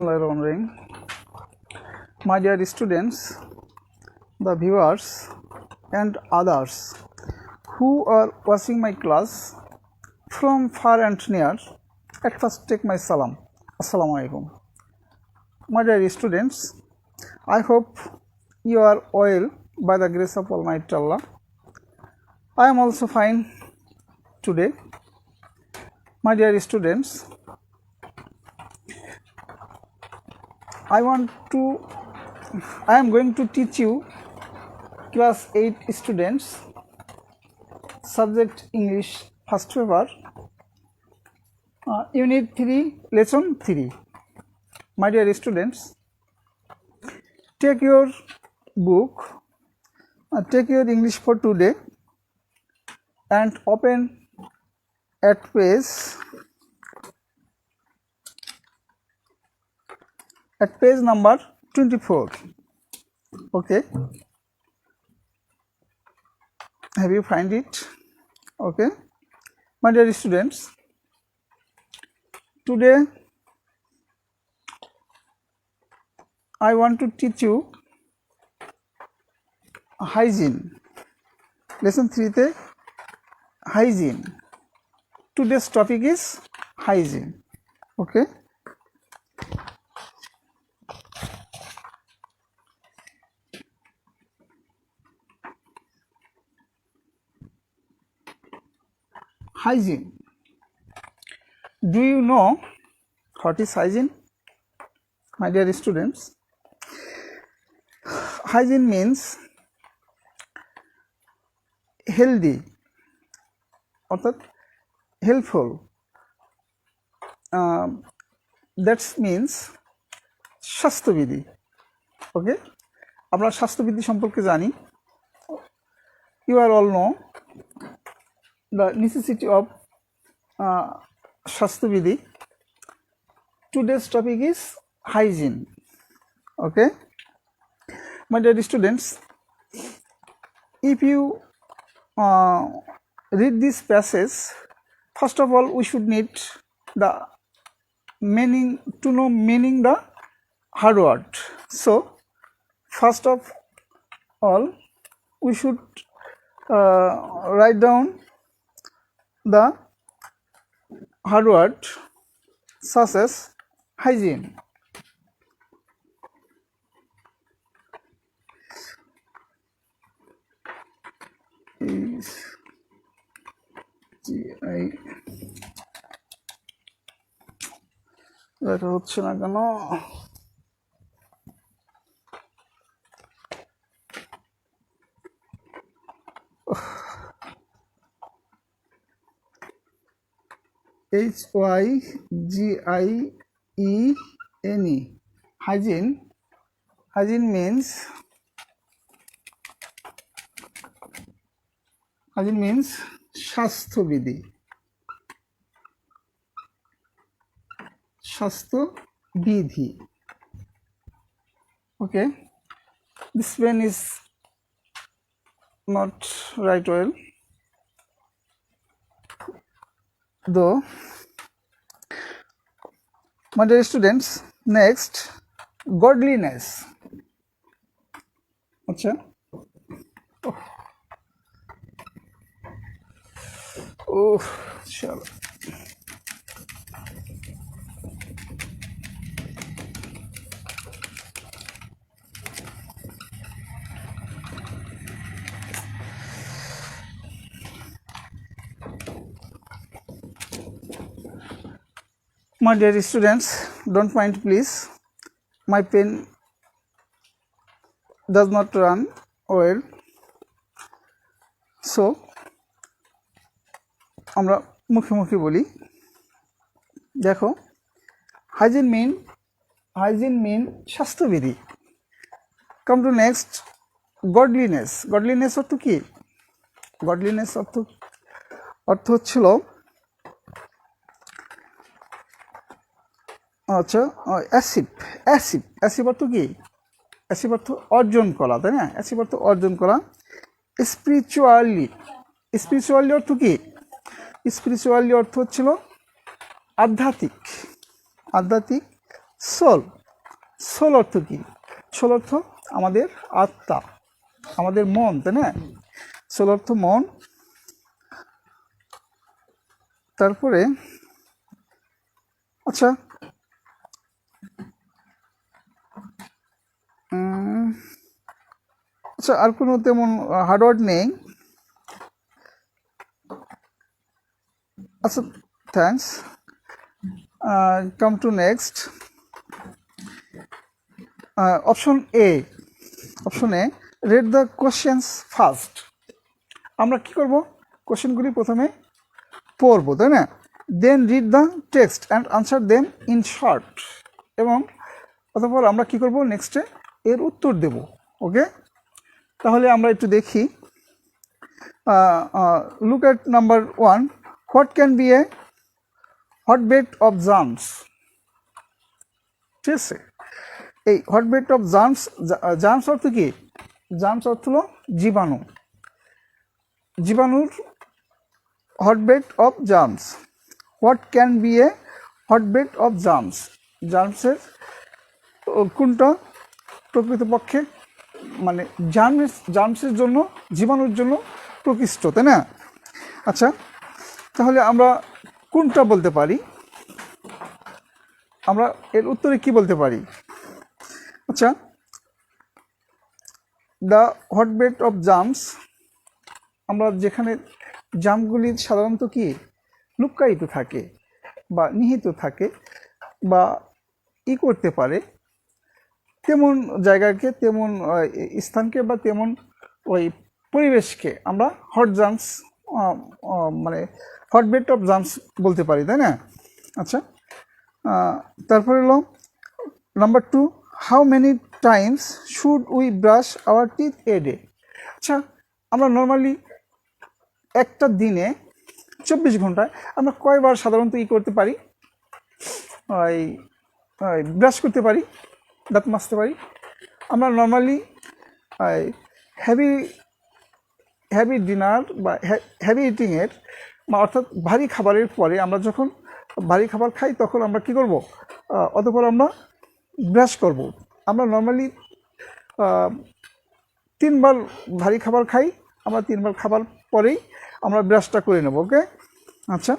Bismillahirrahmanirrahim. My dear students, the viewers and others who are watching my class from far and near, at first take my salam. Assalamu alaikum. My dear students, I hope you are well by the grace of Almighty Allah. I am also fine today. My dear students, I am going to teach you class 8 students, subject English, first paper, unit 3, lesson 3. My dear students, take your book, take your English for today and open at page number 24. Okay, have you find it? Okay, my dear students, today I want to teach you hygiene. Lesson 3 te hygiene. Today's topic is hygiene. Okay, hygiene. Do you know what is hygiene? My dear students, hygiene means healthy, অর্থাৎ helpful. That means স্বাস্থ্যবিধি. ওকে, আমরা স্বাস্থ্যবিধি সম্পর্কে জানি. You are all know the necessity of স্বাস্থ্যবিধি. Today's topic is hygiene. Okay, my dear students, if you read this passage, first of all we should need the meaning, to know meaning the hard word. So first of all we should write down the hard word such as hygiene. এটা হচ্ছে না কেন? HYGIENE. Hygiene. Hygiene means স্বাস্থ্যবিধি. স্বাস্থ্যবিধি. Okay, this pen is not right well, though. My dear students, next, godliness. Acha. Oh, chalo. My dear students, don't mind please, my pen does not run well, so আমরা মুখে মুখে বলি. দেখো, hygiene mean স্বাস্থ্যবিধি. Come to next, godliness. Godliness অর্থ কি? Godliness অর্থ হচ্ছিল, আচ্ছা, অ্যাসিভ অর্থ কি? অ্যাসিভ অর্থ অর্জন করা, তাই না? অ্যাসিভ অর্থ অর্জন করা. স্পিরিচুয়ালি অর্থ কি? স্পিরিচুয়ালি অর্থ হচ্ছিল আধ্যাত্মিক. সোল, সোল অর্থ কি? সোল অর্থ আমাদের আত্মা, আমাদের মন, তাই না? সোল অর্থ মন। তারপরে আচ্ছা আচ্ছা আর কোনো তেমন হার্ডওয়ার্ড নেই। আচ্ছা, thanks. Come to next option A. Option A, read the questions first. আমরা কি করব? কোশ্চেনগুলি প্রথমে পড়ব, তাই না? Then read the text and answer them in short. এবং অতঃপর আমরা কি করব? নেক্সটে এর উত্তর দেব। ওকে, তাহলে আমরা একটু দেখি। Look at number 1, what can be a hotbed of germs. ঠিক আছে, এই হটবেড অফ জার্মস, জার্মস অর্থ কি? জার্মস অর্থ হলো জীবাণু, জীবাণুর hotbed of germs. What can be a hotbed of germs, জার্মসের কোনটা প্রকৃতপক্ষে মানে জার্মসের জন্য, জীবাণুর জন্য প্রকৃষ্ট, তাই না? আচ্ছা, তাহলে আমরা কোনটা বলতে পারি? আমরা এর উত্তরে কি বলতে পারি? আচ্ছা, দ্য হটবেড অফ জার্মস, আমরা যেখানে জার্মগুলি সাধারণত কি লুক্কায়িত থাকে বা নিহিত থাকে বা করতে পারে, তেমন জায়গাকে, তেমন স্থানকে বা তেমন ওই পরিবেশকে আমরা হট জার্মস মানে হটবেড অফ জার্মস বলতে পারি, তাই না? আচ্ছা, তারপরে হলো number 2, how many times should we brush our teeth a day. আচ্ছা, আমরা নর্মালি একটা দিনে 24 ঘন্টায় আমরা কয়বার সাধারণত করতে পারি? ওই ব্রাশ করতে পারি, দাঁত মাজতে পারি? আমরা নর্মালি হেভি ডিনার বা হেভি ইটিংয়ের বা অর্থাৎ ভারী খাবারের পরে আমরা যখন ভারী খাবার খাই তখন আমরা কি করব? অতঃপর আমরা ব্রাশ করব। আমরা নর্মালি 3বার ভারী খাবার খাই, আমরা 3বার খাবার পরেই আমরা ব্রাশটা করে নেব। ওকে, আচ্ছা,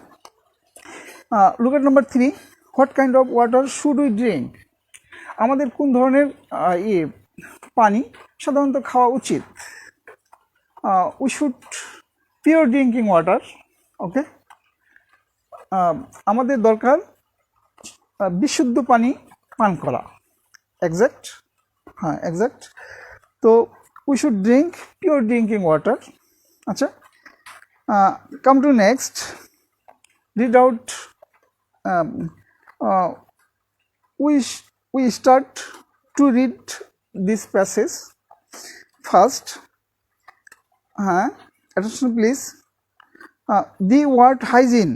look at number 3, what kind of water should we drink. আমাদের কোন ধরনের পানি সাধারণত খাওয়া উচিত? We should pure drinking water. Okay, আমাদের দরকার বিশুদ্ধ পানি পান করা। এক্স্যাক্ট, হ্যাঁ এক্স্যাক্ট। তো we should drink pure drinking water. আচ্ছা, come to next, read out. we start to read this passage first. Attention please. The word hygiene,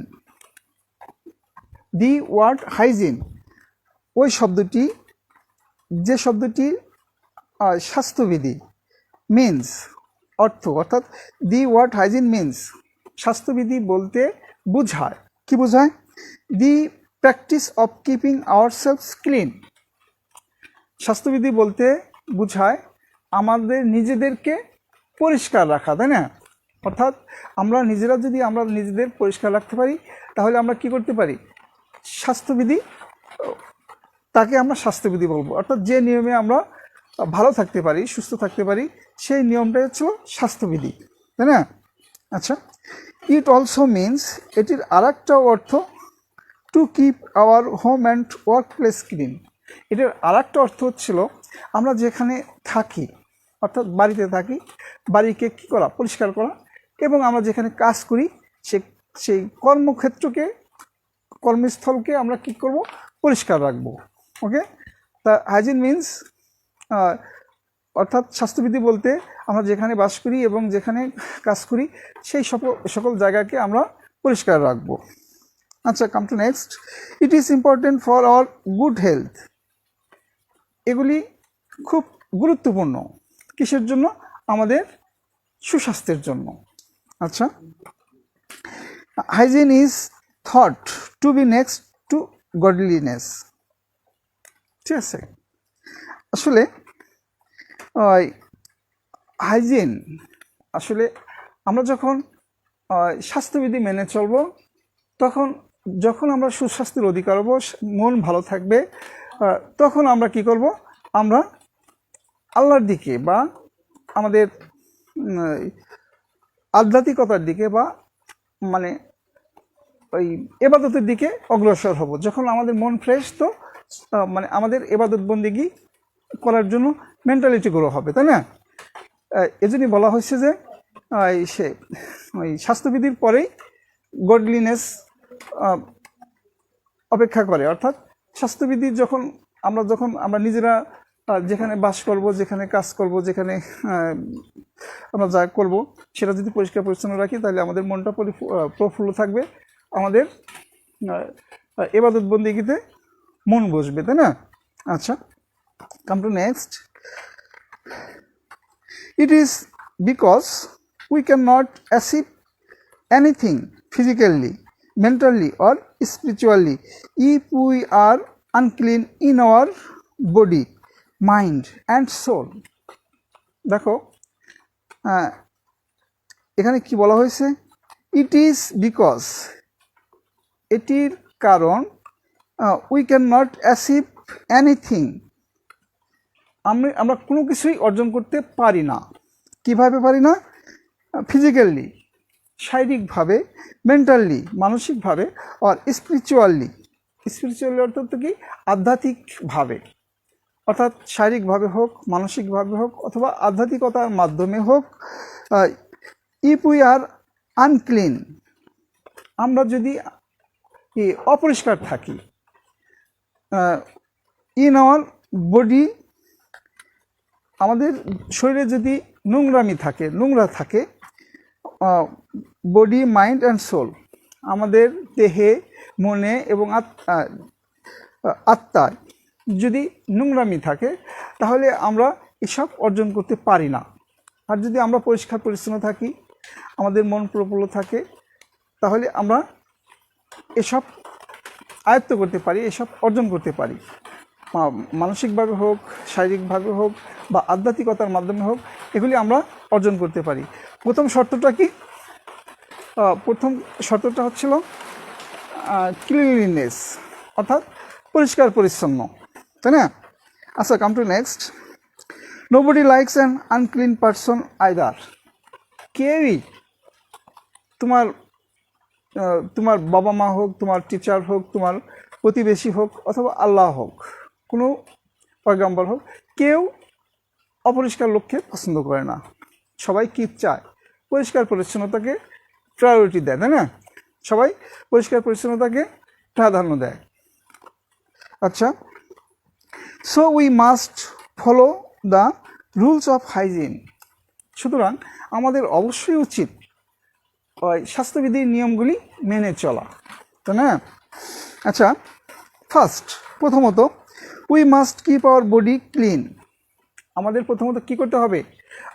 the word hygiene, ওই শব্দটি, যে শব্দটি স্বাস্থ্যবিধি, মিন্স অর্থ, অর্থাৎ দি ওয়ার্ড হাইজিন মিন্স স্বাস্থ্যবিধি বলতে বোঝায়, কি বোঝায়? The practice of keeping ourselves clean. স্বাস্থ্যবিধি বলতে বোঝায় আমাদের নিজেদেরকে পরিষ্কার রাখা, তাই না? অর্থাৎ আমরা নিজেরা যদি আমরা নিজেদের পরিষ্কার রাখতে পারি তাহলে আমরা কি করতে পারি? স্বাস্থ্যবিধি, তাকে আমরা স্বাস্থ্যবিধি বলবো। অর্থাৎ যে নিয়মে আমরা ভালো থাকতে পারি, সুস্থ থাকতে পারি, সেই নিয়মটাই হচ্ছে স্বাস্থ্যবিধি, তাই না? আচ্ছা, ইট অলসো মিনস, এটির আর একটা অর্থ to keep our home and work place clean. এটার আর একটা অর্থ হচ্ছিল আমরা যেখানে থাকি, অর্থাৎ বাড়িতে থাকি, বাড়িকে কী করা? পরিষ্কার করা। এবং আমরা যেখানে কাজ করি সেই কর্মক্ষেত্রকে, কর্মস্থলকে আমরা কী করব? পরিষ্কার রাখবো। ওকে, তা হাইজিন মিনস, অর্থাৎ স্বাস্থ্যবিধি বলতে আমরা যেখানে বাস করি এবং যেখানে কাজ করি সেই সকল জায়গাকে আমরা পরিষ্কার রাখবো। আচ্ছা, come to next, it is important for our good health. এগুলি খুব গুরুত্বপূর্ণ, কিসের জন্য? আমাদের সুস্বাস্থ্যের জন্য। আচ্ছা, hygiene is thought to be next to godliness. ঠিক আছে। আসলে হাইজিন, আসলে আমরা যখন স্বাস্থ্যবিধি মেনে চলবো, তখন যখন আমরা সুস্বাস্থ্যের অধিকার হবো, মন ভালো থাকবে, তখন আমরা কি করব, আমরা আল্লাহর দিকে বা আমাদের আধ্যাত্মিকতার দিকে বা মানে ওই এবাদতের দিকে অগ্রসর হব। যখন আমাদের মন ফ্রেশ, তো মানে আমাদের এবাদত বন্দেগী করার জন্য মেন্টালিটি গ্রো হবে, তাই না? এজন্যই বলা হয়েছে যে সে ওই স্বাস্থ্যবিধির পরেই গডলিনেস অপেক্ষা করে। অর্থাৎ স্বাস্থ্যবিধি যখন আমরা নিজেরা যেখানে বাস করব, যেখানে কাজ করব, যেখানে আমরা যা করব, সেটা যদি পরিষ্কার পরিচ্ছন্ন রাখি, তাহলে আমাদের মনটা প্রফুল্ল থাকবে, আমাদের ইবাদত বন্দেগীতে মন বসবে, তাই না? আচ্ছা, come to next. It is because we cannot achieve anything physically, mentally or spiritually if we are unclean in our body, mind and soul. দেখো এখানে কি বলা হয়েছে, ইট ইজ বিকজ, এটির কারণ, we can not achieve anything, আমরা কোনো কিছুই অর্জন করতে পারি না। কিভাবে পারি না? ফিজিক্যালি, শারীরিকভাবে, মেন্টালি, মানসিকভাবে, আর স্পিরিচুয়ালি অর্থাৎ কি, আধ্যাত্মিকভাবে, অর্থাৎ শারীরিকভাবে হোক, মানসিকভাবে হোক, অথবা আধ্যাত্মিকতার মাধ্যমে হোক। ইফ উই আর আনক্লিন, আমরা যদি অপরিষ্কার থাকি, ইন আওয়ার বডি, আমাদের শরীরে যদি নোংরা থাকে, বডি, মাইন্ড অ্যান্ড সোল, আমাদের দেহে, মনে এবং আত্মায় যদি নোংরামি থাকে, তাহলে আমরা এসব অর্জন করতে পারি না। আর যদি আমরা পরিষ্কার পরিচ্ছন্ন থাকি, আমাদের মন প্রফুল্ল থাকে, তাহলে আমরা এসব আয়ত্ত করতে পারি, এসব অর্জন করতে পারি। মানসিকভাবে হোক, শারীরিকভাবে হোক বা আধ্যাত্মিকতার মাধ্যমে হোক, এগুলি আমরা অর্জন করতে পারি। প্রথম শর্তটা কি? প্রথম শর্তটা হচ্ছিল ক্লিনলিনেস, অর্থাৎ পরিষ্কার পরিচ্ছন্ন, তাই না? আচ্ছা, come to next. Nobody likes an unclean person either. কেউই, তোমার বাবা মা হোক, তোমার টিচার হোক, তোমার প্রতিবেশী হোক, অথবা আল্লাহ হোক, কোনো পয়গম্বর হোক, কেউ অপরিষ্কার লোককে পছন্দ করে না। সবাই কি চায়? পরিষ্কার পরিচ্ছন্নতাকে প্রায়োরিটি দেয়, তাই না? সবাই পরিষ্কার পরিচ্ছন্নতাকে প্রাধান্য দেয়। আচ্ছা, so we must follow the rules of hygiene. সুতরাং আমাদের অবশ্যই উচিত ওই স্বাস্থ্যবিধির নিয়মগুলি মেনে চলা, তাই না? আচ্ছা, প্রথমত we must keep our body clean. আমাদের প্রথমত কী করতে হবে?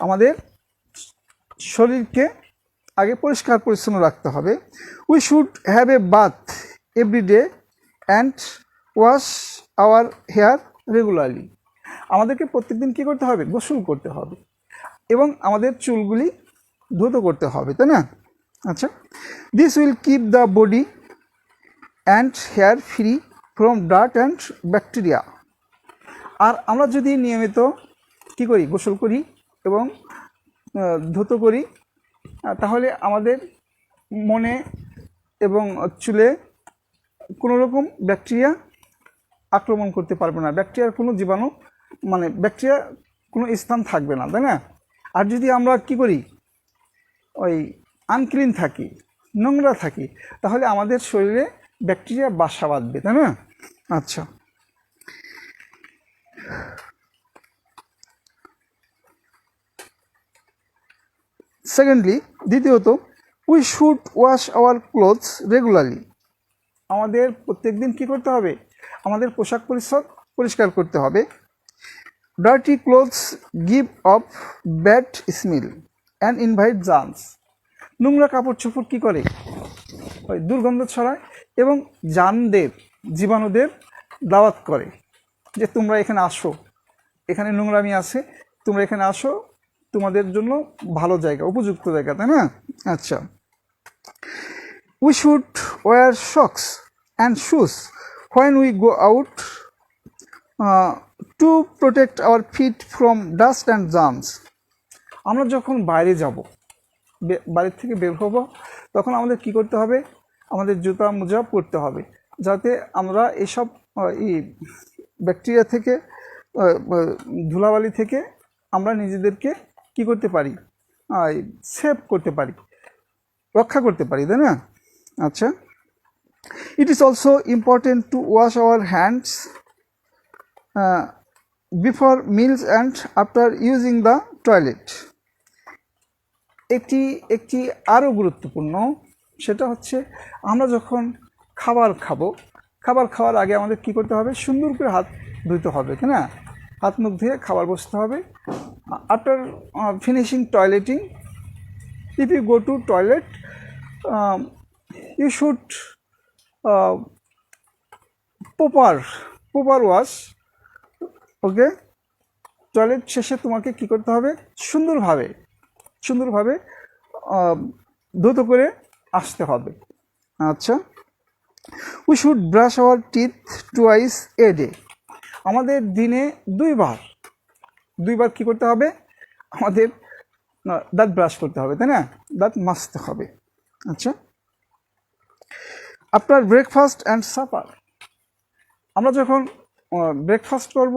আমাদের শরীরকে আগে পরিষ্কার পরিচ্ছন্ন রাখতে হবে। We should have a bath every day and wash our hair regularly. আমাদেরকে প্রত্যেকদিন কী করতে হবে? গোসল করতে হবে এবং আমাদের চুলগুলি ধুত করতে হবে, তাই না? আচ্ছা, this will keep the body and hair free from dirt and bacteria. আর আমরা যদি নিয়মিত কী করি? গোসল করি এবং ধুত করি, তাহলে আমাদের মনে এবং চুলে কোনো রকম ব্যাকটেরিয়া আক্রমণ করতে পারবে না। ব্যাকটেরিয়ার কোনো জীবাণু, ব্যাকটেরিয়া কোনো স্থান থাকবে না, তাই না? আর যদি আমরা কী করি? ওই আনক্লিন থাকি, নোংরা থাকি, তাহলে আমাদের শরীরে ব্যাকটেরিয়া বাসা বাঁধবে, তাই না? আচ্ছা, সেকেন্ডলি, দ্বিতীয়ত, we should wash our clothes regularly. আমাদের প্রত্যেক দিন কী করতে হবে? আমাদের পোশাক পরিচ্ছদ পরিষ্কার করতে হবে। Dirty clothes give of bad smell and invite germs. নোংরা কাপড় চোপড় কী করে? দুর্গন্ধ ছড়ায় এবং জীবাণুদের দাওয়াত করে। যে তোমরা এখানে আসো, এখানে নোংরামি আছে, তোমরা এখানে আসো, তোমাদের জন্য ভালো জায়গা, উপযুক্ত জায়গা, তাই না? আচ্ছা, we should wear socks and shoes when we go out to protect our feet from dust and germs. আমরা যখন বাইরে যাব, বাড়ির থেকে বের হব, তখন আমাদের কি করতে হবে? আমাদের জুতা মোজা পরতে হবে, যাতে আমরা এসব ব্যাকটেরিয়া থেকে, ধুলাবালি থেকে আমরা নিজেদেরকে কি করতে পারি? সেভ করতে পারি, রক্ষা করতে পারি, তাই না? আচ্ছা, it is also important to wash our hands before meals and after using the toilet. একটি আরও গুরুত্বপূর্ণ, সেটা হচ্ছে আমরা যখন খাবার খাবো, খাবার খাওয়ার আগে আমাদের কি করতে হবে? সুন্দর করে হাত ধুতে হবে, তাই না? হাত মুখ ধুয়ে খাবার বসতে হবে। After finishing toileting, if you go to toilet, you should proper wash, okay? Toilet শেষে তোমাকে কি করতে হবে? সুন্দরভাবে ধৌত করে আসতে হবে। আচ্ছা, we should brush our teeth twice a day. আমাদের দিনে দুইবার কি করতে হবে? আমাদের দাঁত ব্রাশ করতে হবে, তাই না? দাঁত মাজতে হবে। আচ্ছা, আফটার ব্রেকফাস্ট অ্যান্ড সাপার, আমরা যখন ব্রেকফাস্ট করব,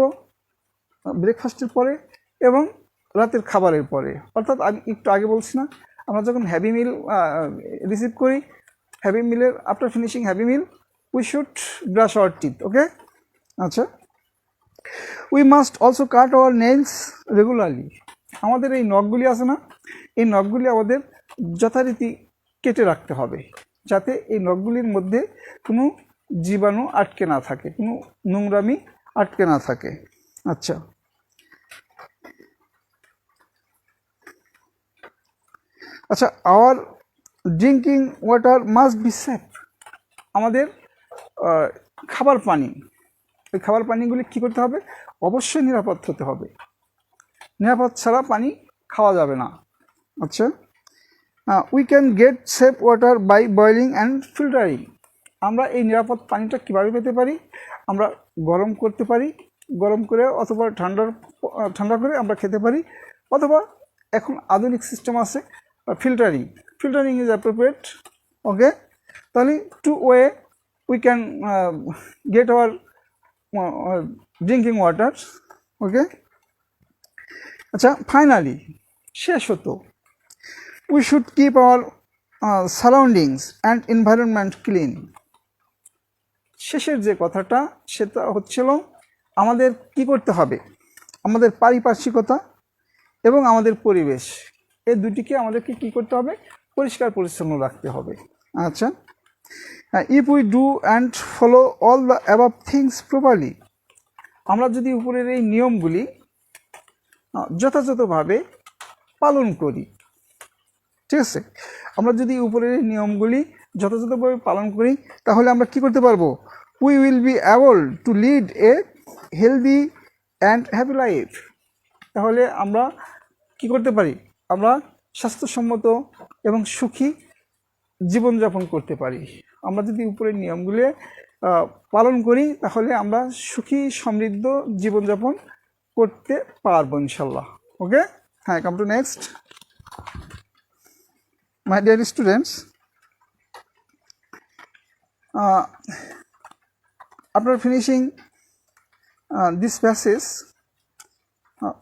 ব্রেকফাস্টের পরে এবং রাতের খাবারের পরে, অর্থাৎ আমি একটু আগে বলছি না, আমরা যখন হ্যাভি মিল রিসিভ করি, হ্যাভি মিলের after finishing heavy meal we should brush our teeth, okay? আচ্ছা, we must also cut our nails regularly. আমাদের এই নখগুলি আছে না, এই নখগুলি আমাদের যথারীতি কেটে রাখতে হবে, যাতে এই নখগুলির মধ্যে কোনো জীবাণু আটকে না থাকে, কোনো নোংরামি আটকে না থাকে। আচ্ছা, our drinking water must be safe. আমাদের খাবার পানি, এই খাবার পানিগুলি কী করতে হবে? অবশ্যই নিরাপদ হতে হবে, নিরাপদ ছাড়া পানি খাওয়া যাবে না। আচ্ছা, we can get safe water by boiling and filtering. আমরা এই নিরাপদ পানিটা কীভাবে পেতে পারি? আমরা গরম করতে পারি, গরম করে অথবা ঠান্ডা করে আমরা খেতে পারি, অথবা এখন আধুনিক সিস্টেম আছে ফিল্টারিং ইজ অ্যাপ্রোপ্রিয়েট, ওকে? তাহলে two way we can get our drinking water, okay? আচ্ছা, ফাইনালি শেষ হতো, we should keep our surroundings and environment clean. শেষের যে কথাটা, সেটা হচ্ছিল আমাদের কি করতে হবে? আমাদের পারিপার্শ্বিকতা এবং আমাদের পরিবেশ, এই দুটিকে আমাদেরকে কি করতে হবে? পরিষ্কার পরিচ্ছন্ন রাখতে হবে। আচ্ছা, if we do and follow all the above things properly, আমরা যদি উপরের এই নিয়মগুলি যথাযথভাবে পালন করি, ঠিক আছে? আমরা যদি উপরের এই নিয়মগুলি যথাযথভাবে পালন করি, তাহলে আমরা কি করতে পারবো? We will be able to lead a healthy and happy life. তাহলে আমরা কি করতে পারি? আমরা স্বাস্থ্যসম্মত এবং সুখী জীবনযাপন করতে পারি। আমরা যদি উপরের নিয়মগুলি পালন করি, তাহলে আমরা সুখী সমৃদ্ধ জীবনযাপন করতে পারবো ইনশাল্লাহ, ওকে? হ্যাঁ, come to next. My dear students, after finishing this passage,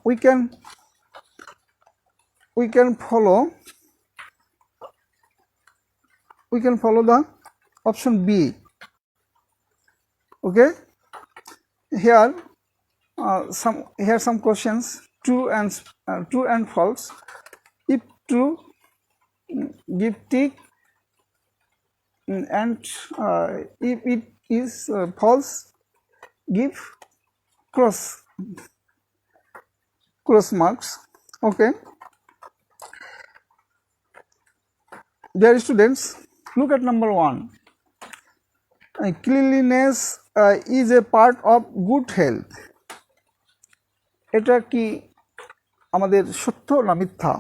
we can follow the option B, okay? Here some questions, true and false. If true, give tick, and if it is false, give cross marks, okay? Dear students, look at number 1. Cleanliness is a part of good health. এটা কি আমাদের সত্য না মিথ্যা?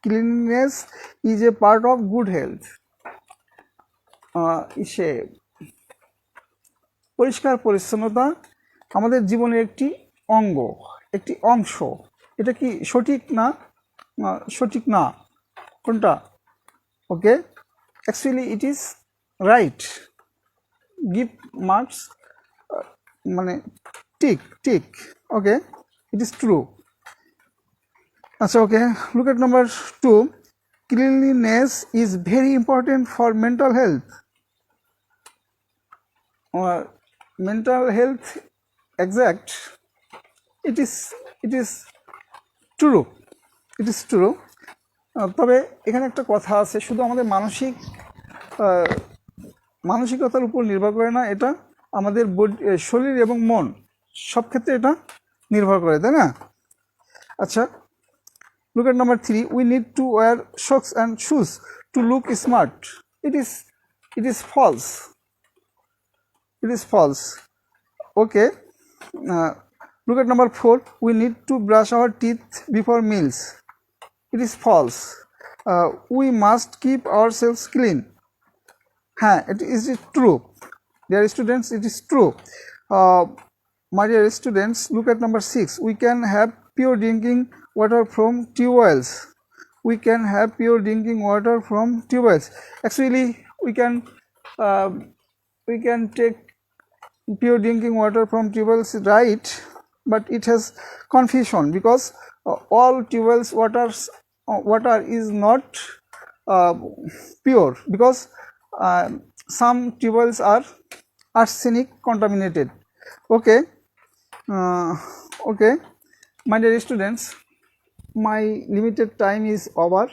Cleanliness is a part of good health. সে পরিষ্কার পরিচ্ছন্নতা আমাদের জীবনের একটি অঙ্গ, একটি অংশ। এটা কি সঠিক না? সঠিক না কোনটা? Okay, actually it is right. Give marks, মানে tick tick. Okay, it is true. Okay, look at number 2. Cleanliness is very important for mental health. Mental health, exact. It is true. It is true. তবে এখানে একটা কথা আছে, শুধু আমাদের মানসিকতার উপর নির্ভর করে না, এটা আমাদের শরীর এবং মন সব ক্ষেত্রে এটা নির্ভর করে, তাই না? আচ্ছা, look at number 3. We need to wear socks and shoes to look smart. It is false. It is false. Okay, look at number 4. We need to brush our teeth before meals. It is false. We must keep ourselves clean. It is true. Dear students, it is true. My dear students, look at number 6. We can have pure drinking water from tube-wells. We can have pure drinking water from tube-wells. Actually, we can take pure drinking water from tube-wells, right? But it has confusion, because all tube-wells water is not pure, because some tube-wells are arsenic contaminated. Okay, okay, my dear students, my limited time is over.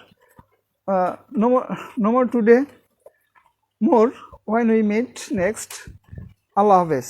No more today, more when we meet next. Allah Hafiz.